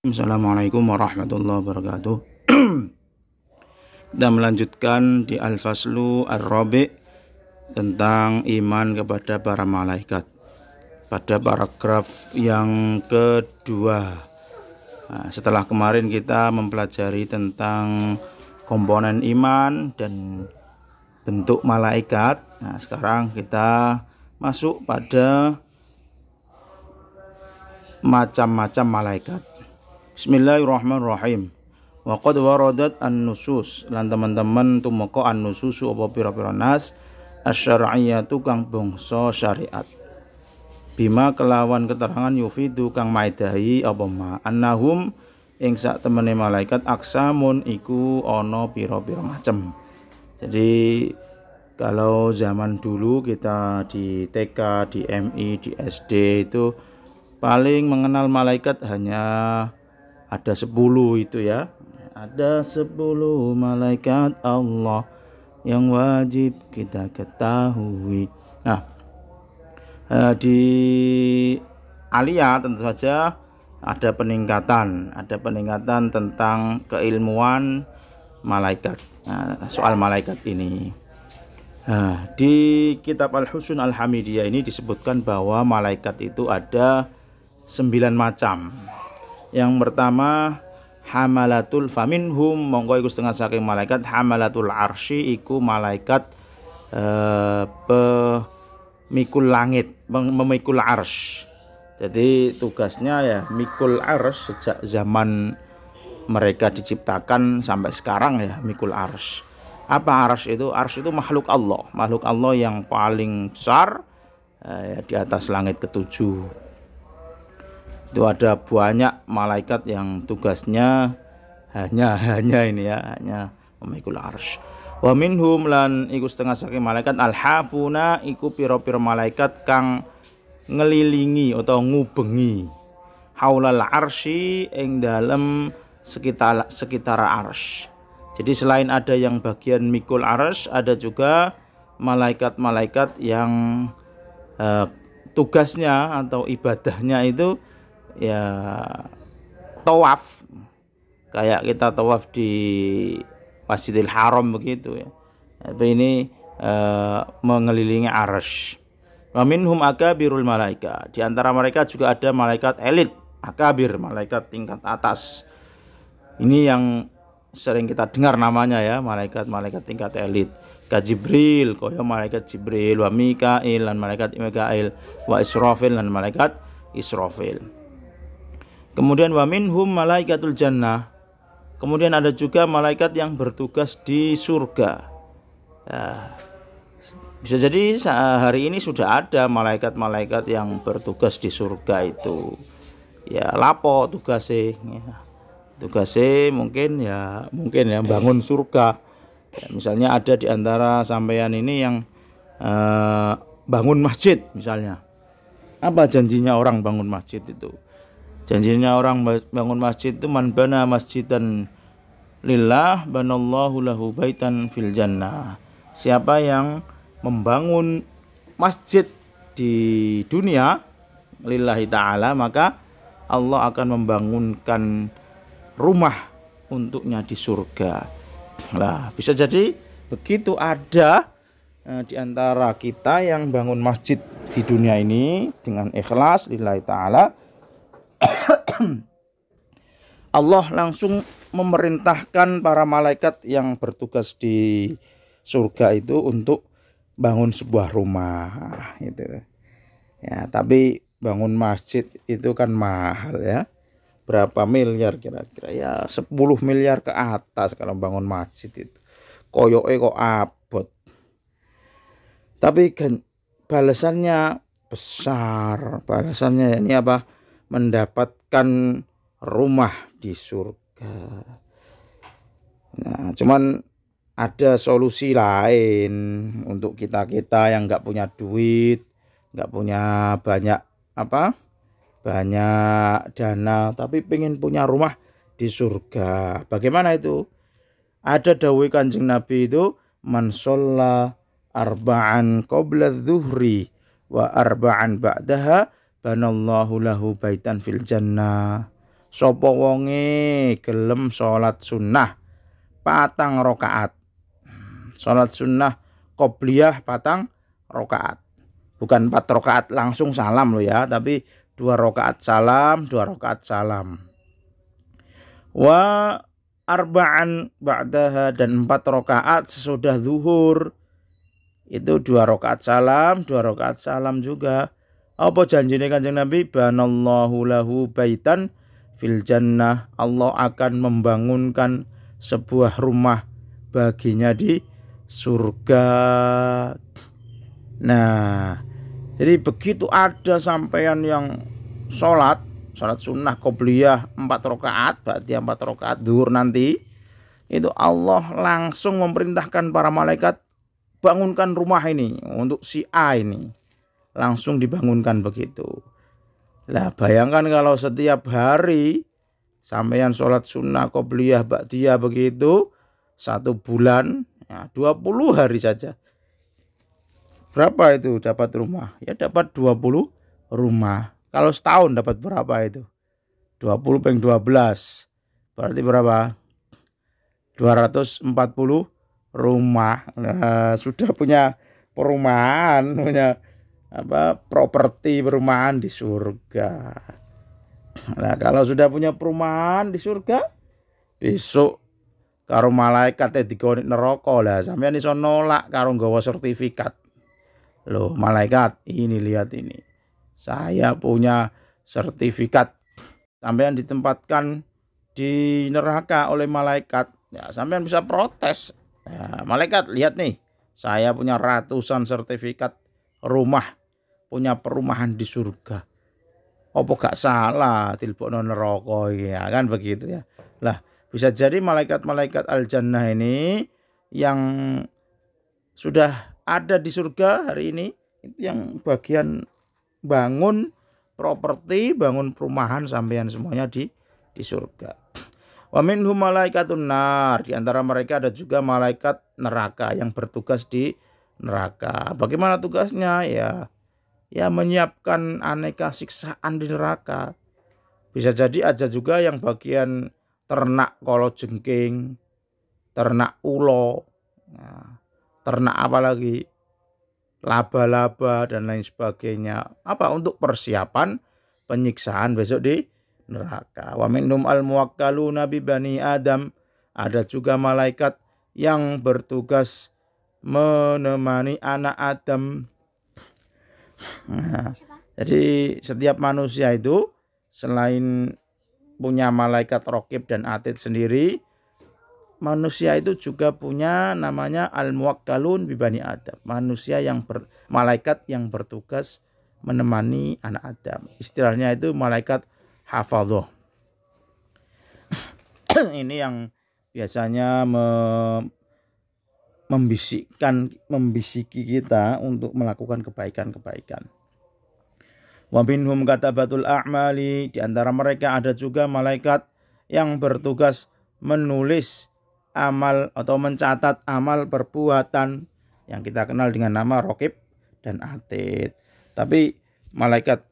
Assalamualaikum warahmatullahi wabarakatuh. Kita melanjutkan di Al-Faslu Ar-Rabi' tentang iman kepada para malaikat. Pada paragraf yang kedua. Nah, setelah kemarin kita mempelajari tentang komponen iman dan bentuk malaikat. Nah, sekarang kita masuk pada macam-macam malaikat. Bismillahirrahmanirrahim. Wa qad waradat an-nusus lan teman-teman tumeka an-nususu apa pira-pira nas asy-syar'iyyatu kang bangsa syariat. Bima kelawan keterangan yufidu kang maidahi apa ma annahum ing sak temene malaikat aksamun iku ana pira-pira macem. Jadi kalau zaman dulu kita di TK, di MI, di SD itu paling mengenal malaikat hanya ada 10 itu ya. Ada 10 malaikat Allah yang wajib kita ketahui. Nah, di Alia tentu saja ada peningkatan tentang keilmuan malaikat. Nah, soal malaikat ini. Nah, di kitab Al-Husun Al-Hamidiyah ini disebutkan bahwa malaikat itu ada 9 macam. Yang pertama hamalatul faminhum mongko iku setengah saking malaikat hamalatul arsy iku malaikat pemikul langit, memikul arsy. Jadi tugasnya ya mikul arsy sejak zaman mereka diciptakan sampai sekarang ya, mikul arsy. Apa arsy itu? Arsy itu makhluk Allah yang paling besar ya, di atas langit ketujuh. Itu ada banyak malaikat yang tugasnya hanya memikul arsy. Wa minhum lan iku setengah saking malaikat al-hafuna iku pira-pira malaikat kang ngelilingi atau ngubengi haulal arsy ing dalem sekitar arsy. Jadi selain ada yang bagian mikul arsy, ada juga malaikat-malaikat yang tugasnya atau ibadahnya itu ya tawaf, kayak kita tawaf di Masjidil Haram begitu ya. Tapi ini mengelilingi arsy. Wa minhum akabirul malaika. Di antara mereka juga ada malaikat elit, akabir, malaikat tingkat atas. Ini yang sering kita dengar namanya ya, malaikat-malaikat tingkat elit. Ka Jibril, kaya malaikat Jibril, wa Mikail lan malaikat Mikail, wa Israfil lan malaikat Israfil. Kemudian wa minhum malaikatul jannah. Kemudian ada juga malaikat yang bertugas di surga. Ya, bisa jadi hari ini sudah ada malaikat-malaikat yang bertugas di surga itu. Ya, lapo tugasnya. Ya. Tugasnya mungkin ya bangun surga. Ya, misalnya ada di antara sampean ini yang bangun masjid misalnya. Apa janjinya orang bangun masjid itu? Janjinya orang bangun masjid itu man bana masjidan lillah banallahu lahu baitan fil jannah. Siapa yang membangun masjid di dunia lillahi ta'ala, maka Allah akan membangunkan rumah untuknya di surga. Nah, bisa jadi begitu ada di antara kita yang bangun masjid di dunia ini dengan ikhlas lillahi ta'ala, Allah langsung memerintahkan para malaikat yang bertugas di surga itu untuk bangun sebuah rumah gitu. Ya, tapi bangun masjid itu kan mahal ya. Berapa miliar kira-kira? Ya 10 miliar ke atas kalau bangun masjid itu. Koyoke kok abot. Tapi kan balasannya besar. Balasannya ini apa? Mendapatkan rumah di surga. Nah, cuman ada solusi lain untuk kita yang nggak punya duit, nggak punya banyak dana, tapi pengen punya rumah di surga. Bagaimana itu? Ada dawuh Kanjeng Nabi itu, man shalla arba'an qabla adh-dhuhri wa arba'an ba'daha banallahu lahu baitan fil jannah. sapa wonge gelem salat sunnah patang rakaat. Salat sunnah qobliyah patang rakaat. Bukan 4 rakaat langsung salam loh ya, tapi 2 rakaat salam, 2 rakaat salam. Wa arba'an ba'daha, dan 4 rakaat sesudah zuhur. Itu 2 rakaat salam, 2 rakaat salam juga. Apa janjine Kanjeng Nabi? Banallahu lahu baitan fil jannah. Allah akan membangunkan sebuah rumah baginya di surga. Nah, jadi begitu ada sampean yang salat sunnah qobliyah 4 rakaat, berarti 4 rakaat zuhur nanti, itu Allah langsung memerintahkan para malaikat bangunkan rumah ini untuk si A ini. Langsung dibangunkan begitu. Lah bayangkan kalau setiap hari sampean sholat sunnah qobliyah ba'diyah begitu 1 bulan, ya 20 hari saja. Berapa itu dapat rumah? Ya dapat 20 rumah. Kalau setahun dapat berapa itu? 20 × 12. Berarti berapa? 240 rumah. Nah, sudah punya perumahan, punya properti perumahan di surga. Nah, kalau sudah punya perumahan di surga, besok karo malaikat digoni neraka lah, sampeyan iso nolak karo nggawa sertifikat. Loh, malaikat, ini lihat ini. Saya punya sertifikat. Sampeyan ditempatkan di neraka oleh malaikat. Ya, sampeyan bisa protes. Ya, malaikat, lihat nih. Saya punya ratusan sertifikat rumah, punya perumahan di surga. Apa gak salah tilbokno neraka ya, kan begitu ya. Lah, bisa jadi malaikat-malaikat al-jannah ini yang sudah ada di surga hari ini, itu yang bagian bangun properti, bangun perumahan sampean semuanya di surga. Wa minhum malaikatun nar, di antara mereka ada juga malaikat neraka yang bertugas di neraka. Bagaimana tugasnya? Ya menyiapkan aneka siksaan di neraka. Bisa jadi ada juga yang bagian ternak kalajengking, ternak ulo, nah, ternak apa lagi, laba-laba dan lain sebagainya. Apa? Untuk persiapan penyiksaan besok di neraka. Wa minhum al-muwakkaluna bi bani Adam, ada juga malaikat yang bertugas menemani anak Adam. Nah, jadi setiap manusia itu selain punya malaikat raqib dan atid sendiri, manusia itu juga punya namanya al-muwakkalun bi bani Adam, manusia yang malaikat yang bertugas menemani anak Adam. Istilahnya itu malaikat hafadhah. Ini yang biasanya membisiki kita untuk melakukan kebaikan-kebaikan. Wa minhum katabatul a'mali, di antara mereka ada juga malaikat yang bertugas menulis amal atau mencatat amal perbuatan yang kita kenal dengan nama raqib dan atid. Tapi malaikat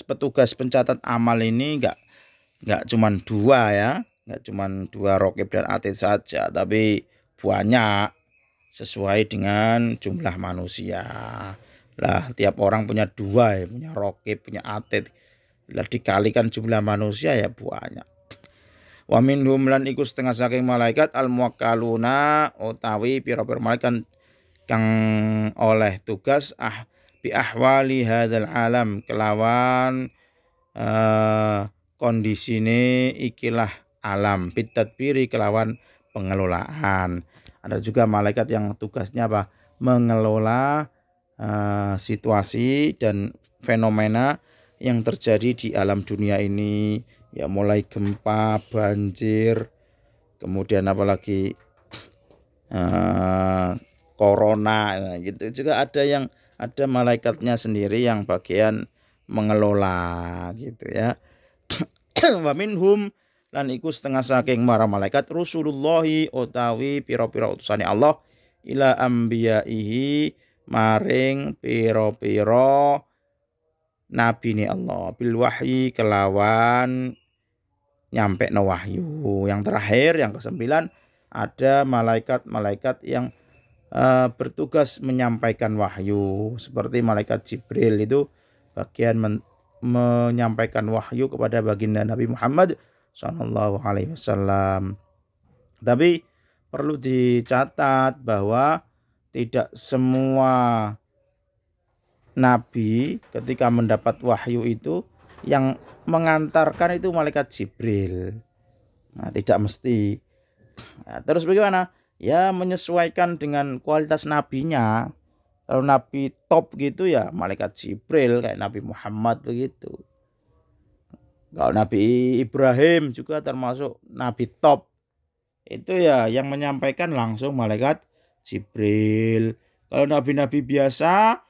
petugas pencatat amal ini enggak cuma 2 ya, enggak cuma 2 raqib dan atid saja, tapi banyak sesuai dengan jumlah manusia. Lah tiap orang punya 2 ya, punya raqib, punya atid. Lah dikalikan jumlah manusia ya banyak. Wa minhum lan iku setengah saking malaikat al-muwakkaluna, utawi pira-pira malaikat kang oleh tugas bi ahwali hadzal alam, kelawan kondisine ikilah alam, bitadbiri kelawan pengelolaan. Ada juga malaikat yang tugasnya apa? Mengelola situasi dan fenomena yang terjadi di alam dunia ini, ya mulai gempa, banjir, kemudian apalagi corona, gitu. Juga ada malaikatnya sendiri yang bagian mengelola gitu ya. Wa minhum lan iku setengah saking para malaikat Rasulullahi, utawi pira-pira utusane Allah, ila ambiyaihi maring pira-pira nabi ni Allah bil wahyi kelawan nyampe no wahyu. Yang terakhir yang ke-9 ada malaikat-malaikat yang bertugas menyampaikan wahyu, seperti malaikat Jibril itu bagian menyampaikan wahyu kepada baginda Nabi Muhammad SAW. Tapi perlu dicatat bahwa tidak semua nabi ketika mendapat wahyu itu yang mengantarkan itu malaikat Jibril. Nah, tidak mesti. Nah, terus bagaimana? Ya menyesuaikan dengan kualitas nabinya. Kalau nabi top gitu ya malaikat Jibril kayak Nabi Muhammad begitu. Kalau Nabi Ibrahim juga termasuk nabi top. Itu ya yang menyampaikan langsung malaikat Jibril. Kalau nabi-nabi biasa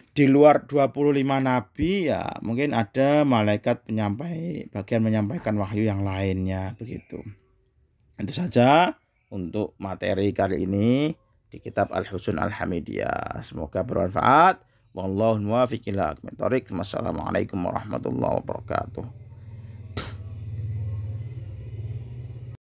di luar 25 nabi ya mungkin ada malaikat penyampai bagian menyampaikan wahyu yang lainnya begitu. Itu saja untuk materi kali ini di kitab Al-Husun Al-Hamidiyah. Semoga bermanfaat. Wallahu muwaffiq ila aqwamit thoriq. Wassalamualaikum warahmatullahi wabarakatuh.